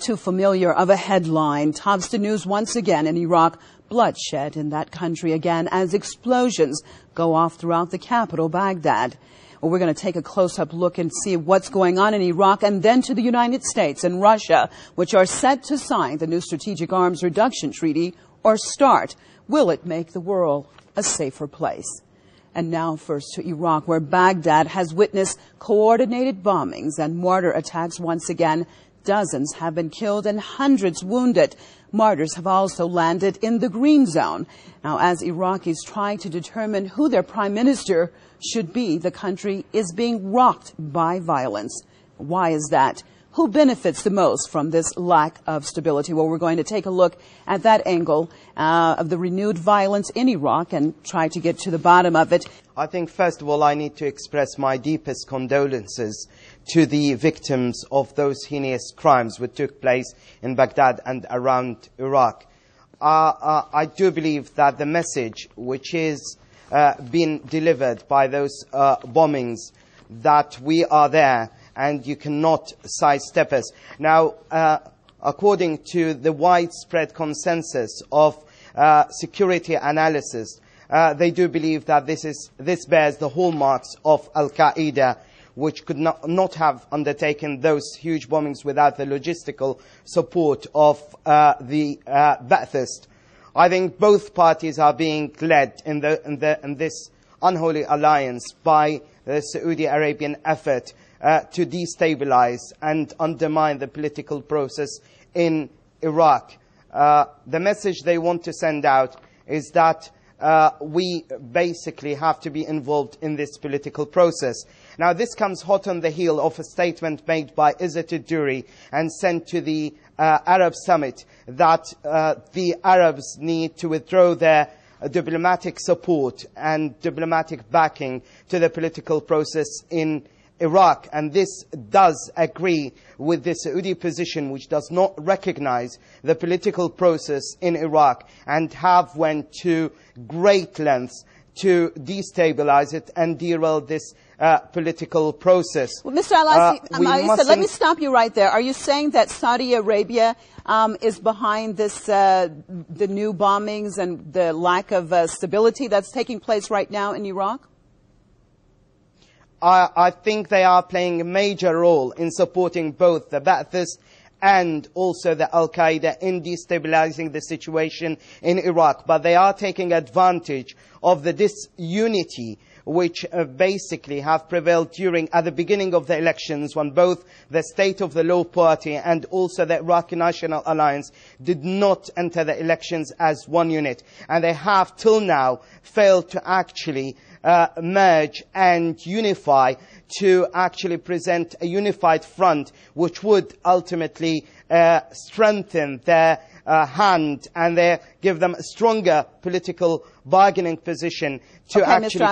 Too familiar of a headline tops the news once again in Iraq. Bloodshed in that country again as explosions go off throughout the capital, Baghdad. Well, we're going to take a close-up look and see what's going on in Iraq and then to the United States and Russia, which are set to sign the new Strategic Arms Reduction Treaty, or START. Will it make the world a safer place? And now first to Iraq, where Baghdad has witnessed coordinated bombings and mortar attacks once again. Dozens have been killed and hundreds wounded. Martyrs have also landed in the green zone. Now, as Iraqis try to determine who their prime minister should be, the country is being rocked by violence. Why is that? Who benefits the most from this lack of stability? Well, we're going to take a look at that angle of the renewed violence in Iraq and try to get to the bottom of it. I think, first of all, I need to express my deepest condolences to the victims of those heinous crimes which took place in Baghdad and around Iraq. I do believe that the message which is being delivered by those bombings, that we are there and you cannot sidestep us. Now, according to the widespread consensus of security analysis, they do believe that this bears the hallmarks of al-Qaeda, which could not have undertaken those huge bombings without the logistical support of the Ba'athist. I think both parties are being led in this unholy alliance by the Saudi Arabian effort to destabilize and undermine the political process in Iraq. The message they want to send out is that we basically have to be involved in this political process. Now, this comes hot on the heel of a statement made by Izzat al-Duri and sent to the Arab Summit that the Arabs need to withdraw their diplomatic support and diplomatic backing to the political process in Iraq. And this does agree with the Saudi position, which does not recognize the political process in Iraq and have went to great lengths to destabilize it and derail this political process. Well, Mr. Al-Nashmi, let me stop you right there. Are you saying that Saudi Arabia is behind this, the new bombings and the lack of stability that's taking place right now in Iraq? I think they are playing a major role in supporting both the Ba'athists and also the Al-Qaeda in destabilizing the situation in Iraq. But they are taking advantage of the disunity which basically have prevailed at the beginning of the elections, when both the State of the Law Party and also the Iraqi National Alliance did not enter the elections as one unit. And they have till now failed to actually merge and unify to actually present a unified front which would ultimately strengthen their hand and give them a stronger political bargaining position to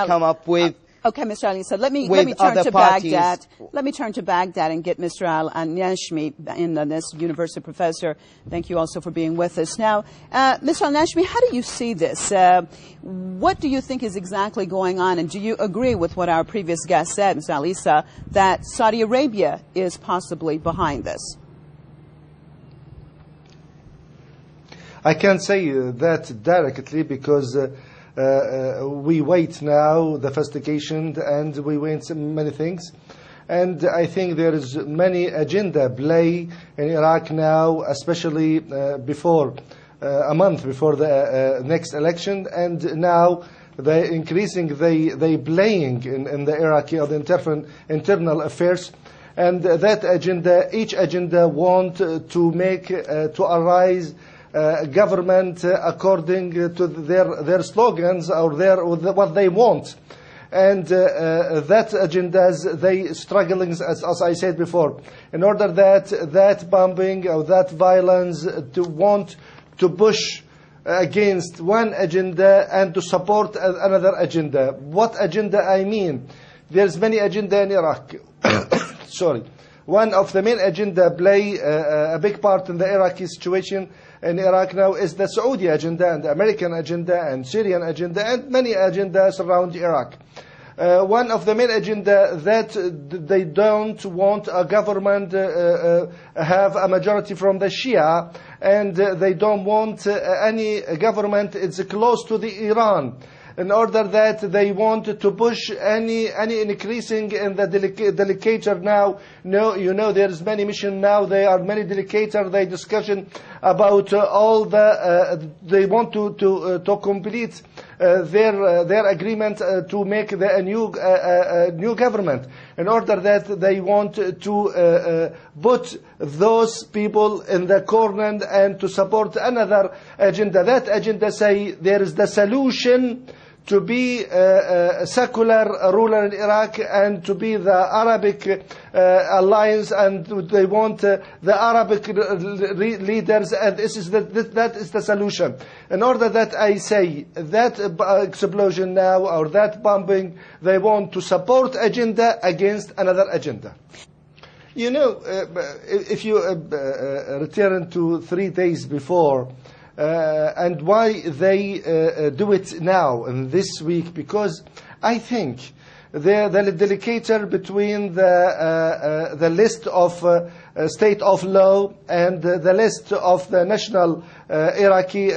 come up with. Okay, Mr. Ali, so let me turn to Baghdad. Let me turn to Baghdad and get Mr. al-Nashmi in this university professor. Thank you also for being with us. Now, Mr. al-Nashmi, how do you see this? What do you think is exactly going on? And do you agree with what our previous guest said, Mr. Alisa, that Saudi Arabia is possibly behind this? I can't say that directly because we wait now the investigation and we wait many things. And I think there is many agenda play in Iraq now, especially before a month before the next election. And now they increasing, they playing in the Iraqi or the internal affairs. And that agenda, each agenda want to make, to arise government according to their slogans or what they want. And that agendas, they struggling, as I said before, in order that bombing or that violence to want to push against one agenda and to support another agenda. What agenda I mean? There's many agenda in Iraq. Sorry. One of the main agenda play a big part in the Iraqi situation in Iraq now is the Saudi agenda and the American agenda and Syrian agenda and many agendas around Iraq. One of the main agenda that they don't want a government have a majority from the Shia, and they don't want any government it's close to the Iran. In order that they want to push any increasing in the delegature now. No, you know there is many mission now. There are many delegator. They discussion about all the. They want to complete their agreement to make a new government. In order that they want to put those people in the corner and to support another agenda. That agenda say there is the solution to be a secular ruler in Iraq and to be the Arabic alliance, and they want the Arabic leaders, and that is the solution. In order that I say that explosion now or that bombing, they want to support agenda against another agenda. You know, if you return to 3 days before, and why they do it now in this week, because I think the delicator between the list of state of law and the list of the national Iraqi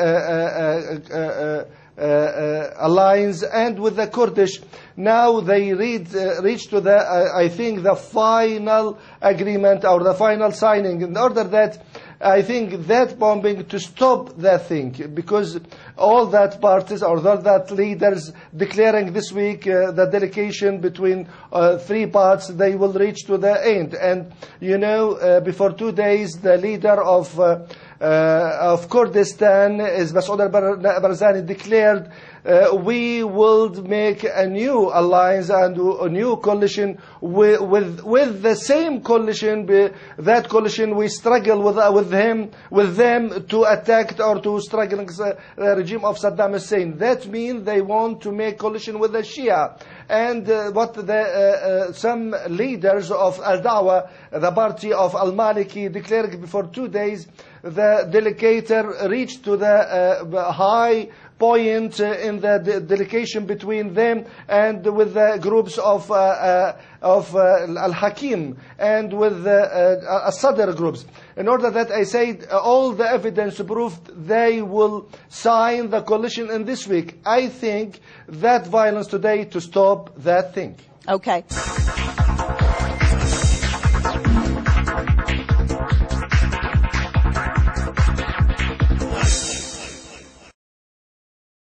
alliance and with the Kurdish, now they reach to the I think the final agreement or the final signing, in order that I think that bombing to stop that thing, because all that parties or all that leaders declaring this week the delegation between 3 parts, they will reach to the end. And you know, before 2 days, the leader of Kurdistan is Masoud al-Barzani declared we will make a new alliance and a new coalition with the same coalition. That coalition we struggle with them to attack or to struggle against the regime of Saddam Hussein. That means they want to make coalition with the Shia. And what some leaders of Al-Dawa, the party of Al-Maliki, declared before 2 days, the delegator reached to the high point in the delegation between them and with the groups of Al-Hakim and with the Sadr groups. In order that I say all the evidence proved they will sign the coalition in this week. I think that violence today to stop that thing. Okay.